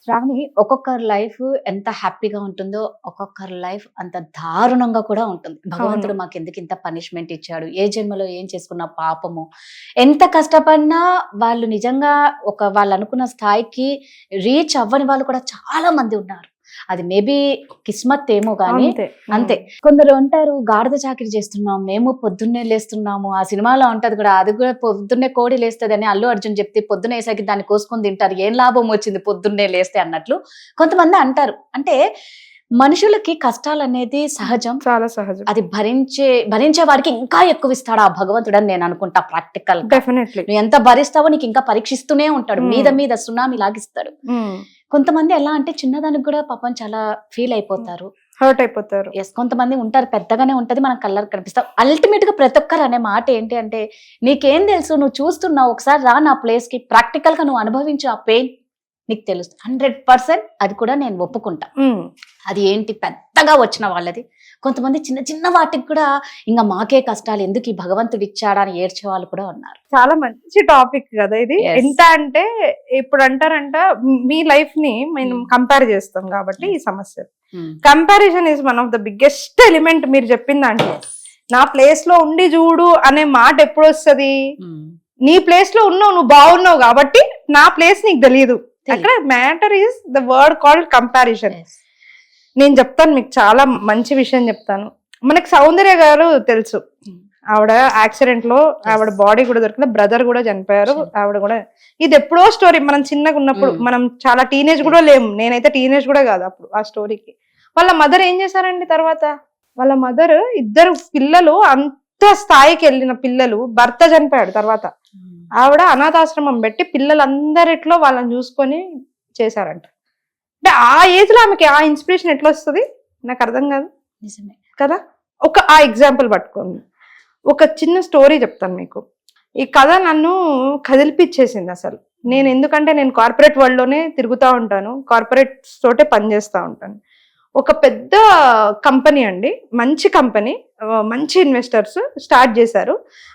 శ్రావణి, ఒక్కొక్కరి లైఫ్ ఎంత హ్యాపీగా ఉంటుందో ఒక్కొక్కరి లైఫ్ అంత దారుణంగా కూడా ఉంటుంది. అవును. భగవంతుడు మాకెందుకు ఇంత పనిష్మెంట్ ఇచ్చాడు, ఏ జన్మలో ఏం చేసుకున్న పాపము, ఎంత కష్టపడినా వాళ్ళు నిజంగా వాళ్ళు అనుకున్న స్థాయికి రీచ్ అవ్వని వాళ్ళు కూడా చాలా మంది ఉన్నారు. అది మేబీ కిస్మత్ ఏమో గానీ అంతే. అంతే. కొందరు అంటారు గాడిద చాకిరి చేస్తున్నాం, మేము పొద్దున్నే లేస్తున్నాము. ఆ సినిమాలో ఉంటది కూడా, అది కూడా పొద్దున్నే కోడి లేస్తది అని అల్లు అర్జున్ చెప్తే పొద్దున్నే వేసాకి దాన్ని కోసుకొని తింటారు, ఏం లాభం వచ్చింది పొద్దున్నే లేస్తే అన్నట్లు కొంతమంది అంటారు. అంటే మనుషులకి కష్టాలు అనేది సహజం, చాలా సహజం. అది భరించే వాడికి ఇంకా ఎక్కువ ఇస్తాడు ఆ భగవంతుడు అని నేను అనుకుంటా. Practical definitely. నువ్వు ఎంత భరిస్తావో నీకు ఇంకా పరీక్షిస్తూనే ఉంటాడు, మీద మీద సునామీ లాగిస్తాడు. కొంతమంది ఎలా అంటే చిన్నదానికి కూడా పాపం చాలా ఫీల్ అయిపోతారు, హర్ట్ అయిపోతారు. ఎస్, కొంతమంది ఉంటారు పెద్దగానే ఉంటది, మనం కళ్ళకి కనిపిస్తాం. అల్టిమేట్ గా ప్రతి ఒక్కరు అనే మాట ఏంటి అంటే, నీకేం తెలుసు, నువ్వు చూస్తున్నావు, ఒకసారి రా నా ప్లేస్ కి, ప్రాక్టికల్ గా నువ్వు అనుభవించు ఆ పెయిన్, నీకు తెలుస్తుంది. 100% అది కూడా నేను ఒప్పుకుంటా. అది ఏంటి పెద్దగా వచ్చిన వాళ్ళది. కొంతమంది చిన్న చిన్న వాటికి కూడా ఇంకా మాకే కష్టాలు ఎందుకు ఈ భగవంతుడు ఇచ్చాడా అని ఏడ్చే వాళ్ళు కూడా ఉన్నారు. చాలా మంచి టాపిక్ కదా ఇది. Yes. ఎంత అంటే ఇప్పుడు అంటారంట మీ లైఫ్ ని మనం కంపేర్ చేస్తాం కాబట్టి ఈ సమస్య. Comparison is one of the biggest element. మీరు చెప్పిన దాంట్లో నా ప్లేస్ లో ఉండి చూడు అనే మాట ఎప్పుడు వస్తుంది? నీ ప్లేస్ లో ఉన్నావు, నువ్వు బాగున్నావు కాబట్టి నా ప్లేస్ నీకు తెలియదు. అక్కడ matter is the word called comparison. నేను చెప్తాను మీకు, చాలా మంచి విషయం చెప్తాను. మనకి సౌందర్య గారు తెలుసు, ఆవిడ యాక్సిడెంట్ లో ఆవిడ బాడీ కూడా దొరికిన, బ్రదర్ కూడా చనిపోయారు. ఆవిడ కూడా ఇది ఎప్పుడో స్టోరీ, మనం చిన్నగా ఉన్నప్పుడు, మనం చాలా టీనేజ్ కూడా లేము, నేనైతే టీనేజ్ కూడా కాదు అప్పుడు ఆ స్టోరీకి. వాళ్ళ మదర్ ఏం చేశారండి తర్వాత? వాళ్ళ మదర్ ఇద్దరు పిల్లలు, అంత స్థాయికి వెళ్ళిన పిల్లలు, భర్త చనిపోయాడు తర్వాత, ఆవిడ అనాథాశ్రమం పెట్టి పిల్లలందరిట్లో వాళ్ళని చూసుకొని చేశారంట. అంటే ఆ ఏజ్ లో ఆమెకి ఆ ఇన్స్పిరేషన్ ఎట్లా వస్తుంది నాకు అర్థం కాదు. నిజమే కదా. ఆ ఎగ్జాంపుల్ పట్టుకోండి. ఒక చిన్న స్టోరీ చెప్తాను మీకు. ఈ కథ నన్ను కదిలిపిచ్చేసింది అసలు. నేను ఎందుకంటే నేను కార్పొరేట్ వరల్డ్ లోనే తిరుగుతూ ఉంటాను, కార్పొరేట్స్ తోటే పనిచేస్తూ ఉంటాను. ఒక పెద్ద కంపెనీ అండి, మంచి కంపెనీ, మంచి ఇన్వెస్టర్స్ స్టార్ట్ చేశారు.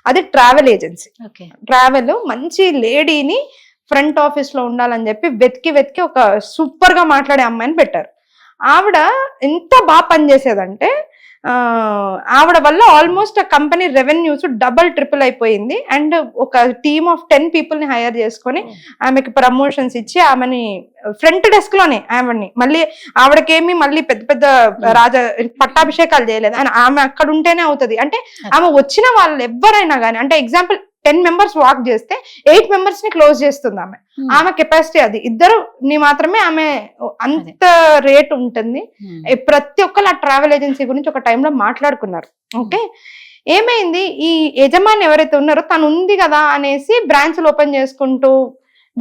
అది ట్రావెల్ ఏజెన్సీ. ట్రావెల్ మంచి లేడీని ఫ్రంట్ ఆఫీస్ లో ఉండాలని చెప్పి వెతికి ఒక సూపర్ గా మాట్లాడే అమ్మాయిని పెట్టారు. ఆవిడ ఎంత బాగా పనిచేసేదంటే ఆవిడ వల్ల ఆల్మోస్ట్ ఆ కంపెనీ రెవెన్యూస్ డబుల్ ట్రిపుల్ అయిపోయింది. అండ్ ఒక టీమ్ ఆఫ్ 10 people ని హైర్ చేసుకొని ఆమెకి ప్రమోషన్స్ ఇచ్చి ఆమెని ఫ్రంట్ డెస్క్ లోనే మళ్ళీ ఆవిడకేమి మళ్ళీ పెద్ద పెద్ద పట్టాభిషేకాలు చేయలేదు. ఆమె అక్కడ ఉంటేనే అవుతుంది. అంటే ఆమె వచ్చిన వాళ్ళు ఎవరైనా కానీ, అంటే ఎగ్జాంపుల్ 10 members వాక్ చేస్తే 8 members ని క్లోజ్ చేస్తుంది ఆమె. ఆమె కెపాసిటీ అది. ఇద్దరుని మాత్రమే ఆమె అంత రేట్ ఉంటుంది. ప్రతి ఒక్కరు ఆ ట్రావెల్ ఏజెన్సీ గురించి ఒక టైంలో మాట్లాడుకున్నారు. ఓకే, ఏమైంది, ఈ యజమాని ఎవరైతే ఉన్నారో తను ఉంది కదా అనేసి బ్రాంచ్లు ఓపెన్ చేసుకుంటూ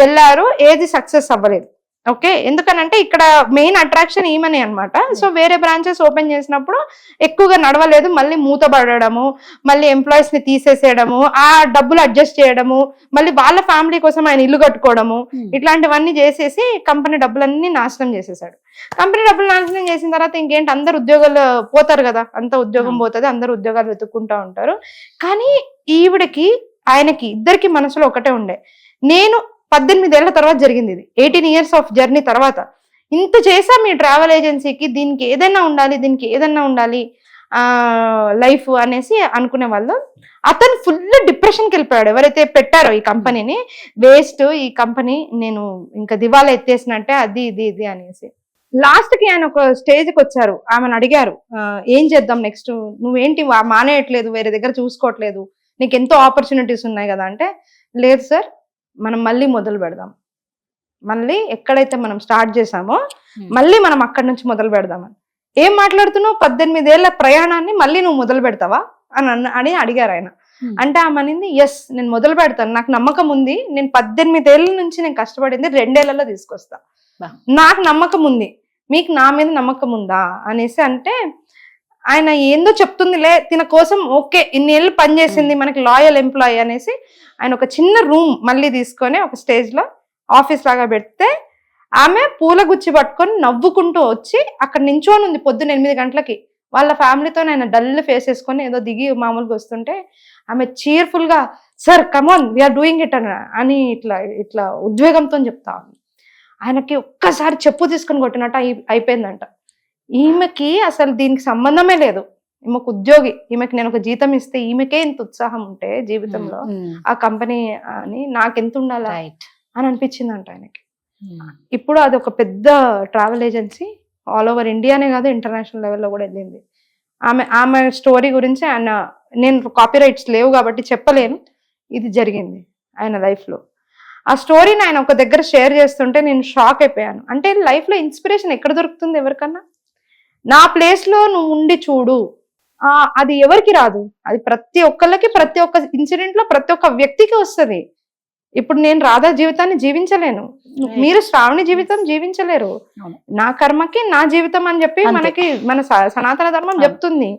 వెళ్ళారు. ఏది సక్సెస్ అవ్వలేదు. ఓకే, ఎందుకనంటే ఇక్కడ మెయిన్ అట్రాక్షన్ ఈమెనే అనమాట. సో వేరే బ్రాంచెస్ ఓపెన్ చేసినప్పుడు ఎక్కువగా నడవలేదు, మళ్ళీ మూతపడము, మళ్ళీ ఎంప్లాయీస్ ని తీసేసేయడము, ఆ డబ్బులు అడ్జస్ట్ చేయడము, మళ్ళీ వాళ్ళ ఫ్యామిలీ కోసం ఆయన ఇల్లు కట్టుకోవడము, ఇట్లాంటివన్నీ చేసేసి కంపెనీ డబ్బులన్నీ నాశనం చేసేసాడు. కంపెనీ డబ్బులు నాశనం చేసిన తర్వాత ఇంకేంటి, అందరు ఉద్యోగాలు పోతారు కదా, అంత ఉద్యోగం పోతుంది, అందరు ఉద్యోగాలు వెతుక్కుంటా ఉంటారు. కానీ ఈవిడకి ఆయనకి ఇద్దరికి మనసులో ఒకటే ఉండే, నేను 18 ఏళ్ల తర్వాత జరిగింది ఇది, 18 years ఆఫ్ జర్నీ తర్వాత ఇంత చేసాం ఈ ట్రావెల్ ఏజెన్సీకి, దీనికి ఏదైనా ఉండాలి లైఫ్ అనేసి అనుకునే వాళ్ళు. అతను ఫుల్ డిప్రెషన్కి వెళ్ళిపోయాడు. ఎవరైతే పెట్టారో ఈ కంపెనీని, వేస్ట్ ఈ కంపెనీ, నేను ఇంకా దివాలా ఎత్తేసినట్టే, అది ఇది అనేసి. లాస్ట్ కి ఆయన ఒక స్టేజ్కి వచ్చారు. ఆమెను అడిగారు, ఏం చేద్దాం నెక్స్ట్, నువ్వేంటి మానేయట్లేదు, వేరే దగ్గర చూసుకోవట్లేదు, నీకు ఎంతో ఆపర్చునిటీస్ ఉన్నాయి కదా అంటే, లేదు సార్, మనం మళ్ళీ మొదలు పెడదాం, మళ్ళీ ఎక్కడైతే మనం స్టార్ట్ చేసామో మళ్ళీ మనం అక్కడి నుంచి మొదలు పెడదామని. ఏం మాట్లాడుతున్నావు, 18 ఏళ్ల ప్రయాణాన్ని మళ్ళీ నువ్వు మొదలు పెడతావా అని అడిగారు ఆయన. అంటే ఆమె అనింది, ఎస్ నేను మొదలు పెడతాను, నాకు నమ్మకం ఉంది, నేను 18 ఏళ్ల నుంచి నేను కష్టపడింది 2 ఏళ్లలో తీసుకొస్తా, నాకు నమ్మకం ఉంది, మీకు నా మీద నమ్మకం ఉందా అనేసి. అంటే ఆయన ఏందో చెప్తుందిలే తిన కోసం, ఓకే ఇన్ని ఏళ్ళు పనిచేసింది, మనకి లాయల్ ఎంప్లాయీ అనేసి ఆయన ఒక చిన్న రూమ్ మళ్ళీ తీసుకొని ఒక స్టేజ్ లో ఆఫీస్ లాగా పెడితే, ఆమె పూల గుచ్చి పట్టుకొని నవ్వుకుంటూ వచ్చి అక్కడ నించోని ఉంది పొద్దున్న 8 గంటలకి. వాళ్ళ ఫ్యామిలీతో ఆయన డల్ ఫేస్ వేసుకొని ఏదో దిగి మామూలుగా వస్తుంటే ఆమె చీర్ఫుల్ గా, sir come on we are doing it అని ఇట్లా ఉద్వేగంతో చెప్తా. ఆయనకి ఒక్కసారి చెప్పు తీసుకుని కొట్టినట్టు అయిపోయిందంట. ఈమెకి అసలు దీనికి సంబంధమే లేదు, ఈమెకు ఉద్యోగి, ఈమెకి నేను ఒక జీతం ఇస్తే ఈమెకే ఇంత ఉత్సాహం ఉంటే జీవితంలో ఆ కంపెనీ అని నాకెంత ఉండాలా అని అనిపించిందంట ఆయనకి. ఇప్పుడు అది ఒక పెద్ద ట్రావెల్ ఏజెన్సీ, ఆల్ ఓవర్ ఇండియానే కాదు ఇంటర్నేషనల్ లెవెల్లో కూడా వెళ్ళింది. ఆమె స్టోరీ గురించి నేను కాపీ రైట్స్ లేవు కాబట్టి చెప్పలేను, ఇది జరిగింది ఆయన లైఫ్లో. ఆ స్టోరీని ఆయన ఒక దగ్గర షేర్ చేస్తుంటే నేను షాక్ అయిపోయాను. అంటే లైఫ్లో ఇన్స్పిరేషన్ ఎక్కడ దొరుకుతుంది ఎవరికన్నా? నా ప్లేస్లో నువ్వు ఉండి చూడు, అది ఎవరికి రాదు, అది ప్రతి ఒక్కళ్ళకి, ప్రతి ఒక్క ఇన్సిడెంట్లో ప్రతి ఒక్క వ్యక్తికి వస్తుంది. ఇప్పుడు నేను రాధా జీవితాన్ని జీవించలేను, మీరు శ్రావణి జీవితం జీవించలేరు. నా కర్మకి నా జీవితం అని చెప్పి మనకి మన సనాతన ధర్మం చెప్తుంది.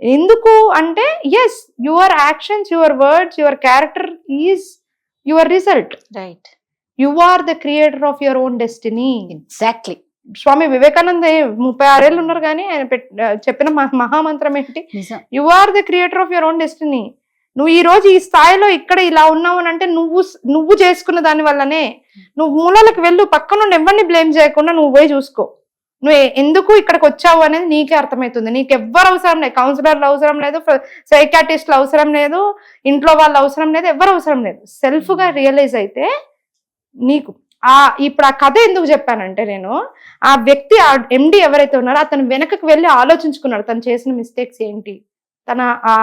ఎందుకు అంటే yes, your actions, your words, your character is your result. Right, you are the creator of your own destiny. Exactly. Swami Vivekananda 36 ఏళ్ళు ఉన్నారు కానీ ఆయన చెప్పిన మహామంత్రం ఏంటి? You are the creator of your own destiny. నువ్వు ఈ రోజు ఈ స్థాయిలో ఇక్కడ ఇలా ఉన్నావు అని అంటే నువ్వు చేసుకున్న దాని వల్లనే. నువ్వు మూలలకు వెళ్ళు, పక్క నుండి ఎవరిని బ్లేమ్ చేయకుండా నువ్వు పోయి చూసుకో, నువ్వు ఎందుకు ఇక్కడికి వచ్చావు అనేది నీకే అర్థమవుతుంది. నీకు ఎవ్వరు అవసరం లేదు, కౌన్సిలర్లు అవసరం లేదు, సైకాట్రిస్ట్లు అవసరం లేదు, ఇంట్లో వాళ్ళు అవసరం లేదు, ఎవరు అవసరం లేదు. సెల్ఫ్ గా రియలైజ్ అయితే నీకు ఇప్పుడు ఆ కథ ఎందుకు చెప్పానంటే, నేను ఆ వ్యక్తి, ఆ ఎండి ఎవరైతే ఉన్నారో అతను వెనకకు వెళ్ళి ఆలోచించుకున్నాడు తను చేసిన మిస్టేక్స్ ఏంటి, తన ఆ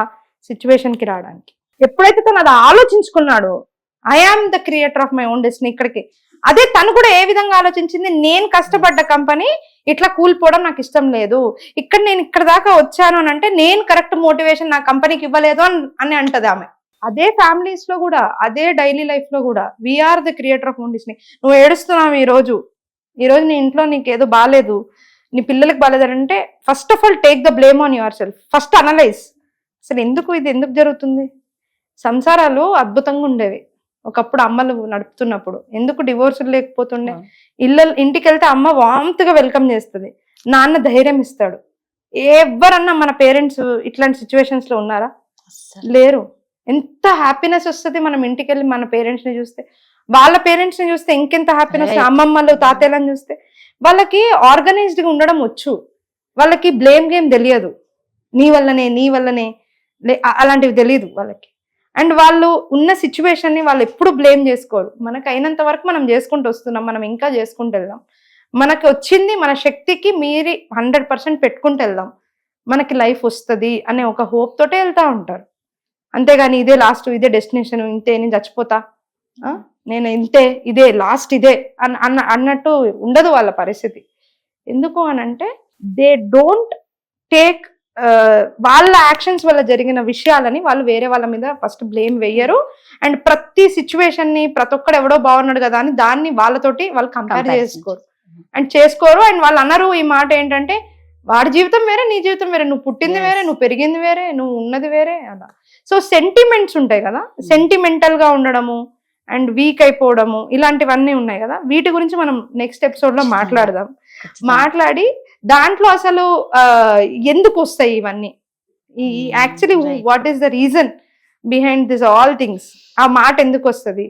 సిచ్యువేషన్ కి రావడానికి. ఎప్పుడైతే తను అది ఆలోచించుకున్నాడో, I am the creator of my own destiny, ఇక్కడికి అదే తను కూడా ఏ విధంగా ఆలోచించింది, నేను కష్టపడ్డ కంపెనీ ఇట్లా కూలిపోవడం నాకు ఇష్టం లేదు, నేను ఇక్కడ దాకా వచ్చాను అని అంటే నేను కరెక్ట్ మోటివేషన్ నా కంపెనీకి ఇవ్వలేదు అని అంటది ఆమె. అదే ఫ్యామిలీస్ లో కూడా, అదే డైలీ లైఫ్ లో కూడా we are the creator of own destiny. నువ్వు ఏడుస్తున్నావు ఈ రోజు నీ ఇంట్లో నీకు ఏదో బాగాలేదు, నీ పిల్లలకి బాగాలేదు అంటే first of all take the blame on your self. First analyse, అసలు ఇది ఎందుకు జరుగుతుంది. సంసారాలు అద్భుతంగా ఉండేవి ఒకప్పుడు అమ్మలు నడుపుతున్నప్పుడు, ఎందుకు డివోర్సులు లేకపోతుండే. ఇంటికి వెళ్తే అమ్మ వామ్తుగా వెల్కమ్ చేస్తుంది, నాన్న ధైర్యం ఇస్తాడు. ఎవరన్నా మన పేరెంట్స్ ఇట్లాంటి సిచ్యువేషన్స్ లో ఉన్నారా? లేరు. ఎంత హ్యాపీనెస్ వస్తుంది మనం ఇంటికి వెళ్ళి మన పేరెంట్స్ ని చూస్తే, వాళ్ళ పేరెంట్స్ ని చూస్తే ఇంకెంత హ్యాపీనెస్. అమ్మమ్మలు తాతయ్యలను చూస్తే వాళ్ళకి ఆర్గనైజ్డ్ గా ఉండడం వచ్చు, వాళ్ళకి బ్లేమ్ గేమ్ తెలియదు, నీ వల్లనే అలాంటివి తెలియదు వాళ్ళకి. అండ్ వాళ్ళు ఉన్న సిచ్యువేషన్ ని వాళ్ళు ఎప్పుడు బ్లేమ్ చేసుకోరు. మనకు అయినంత వరకు మనం చేసుకుంటూ వస్తున్నాం, మనం ఇంకా చేసుకుంటూ వెళ్దాం. మనకి వచ్చింది మన శక్తికి మీరి 100% పెట్టుకుంటూ వెళ్దాం, మనకి లైఫ్ వస్తుంది అనే ఒక హోప్ తోటే వెళ్తా ఉంటారు. అంతేగాని ఇదే లాస్ట్, ఇదే డెస్టినేషన్, ఇంతే, నేను చచ్చిపోతా, నేను ఇంతే, ఇదే లాస్ట్, ఇదే అన్నట్టు ఉండదు వాళ్ళ పరిస్థితి. ఎందుకు అని అంటే దే డోంట్ టేక్ వాళ్ళ యాక్షన్స్ వల్ల జరిగిన విషయాలని వాళ్ళు వేరే వాళ్ళ మీద ఫస్ట్ బ్లేమ్ వేయరు. అండ్ ప్రతి సిచ్యువేషన్ ని ప్రతి ఒక్కడు ఎవడో బాగున్నాడు కదా అని దాన్ని వాళ్ళతోటి వాళ్ళు కంపేర్ చేసుకోరు. అండ్ వాళ్ళు అన్నారు ఈ మాట ఏంటంటే, వాడి జీవితం వేరే, నీ జీవితం వేరే, నువ్వు పుట్టింది వేరే, నువ్వు పెరిగింది వేరే, నువ్వు ఉన్నది వేరే, అలా. సో సెంటిమెంట్స్ ఉంటాయి కదా, సెంటిమెంటల్ గా ఉండడము అండ్ వీక్ అయిపోవడము, ఇలాంటివన్నీ ఉన్నాయి కదా. వీటి గురించి మనం నెక్స్ట్ ఎపిసోడ్ లో మాట్లాడదాం. మాట్లాడి దాంట్లో అసలు ఎందుకు వస్తాయి ఇవన్నీ, actually what is the reason behind this all things, ఆ మాట ఎందుకు వస్తుంది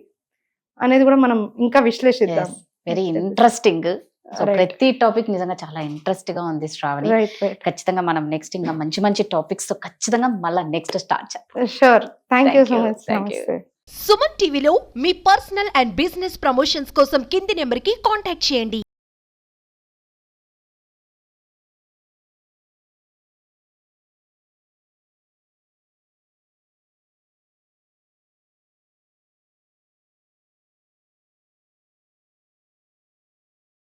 అనేది కూడా మనం ఇంకా విశ్లేషిద్దాం. Very interesting. సో ప్రతి టాపిక్ నిజంగా చాలా ఇంట్రెస్ట్ గా ఉంది శ్రావణి. ఖచ్చితంగా మనం నెక్స్ట్ ఇంకా మంచి టాపిక్స్ తో ఖచ్చితంగా మళ్ళీ నెక్స్ట్ స్టార్ట్ చేద్దాం. Sure. Thank you so much. Suman టీవీలో మీ పర్సనల్ అండ్ బిజినెస్ ప్రమోషన్స్ కోసం కింది నెంబర్ కి కాంటాక్ట్ చేయండి.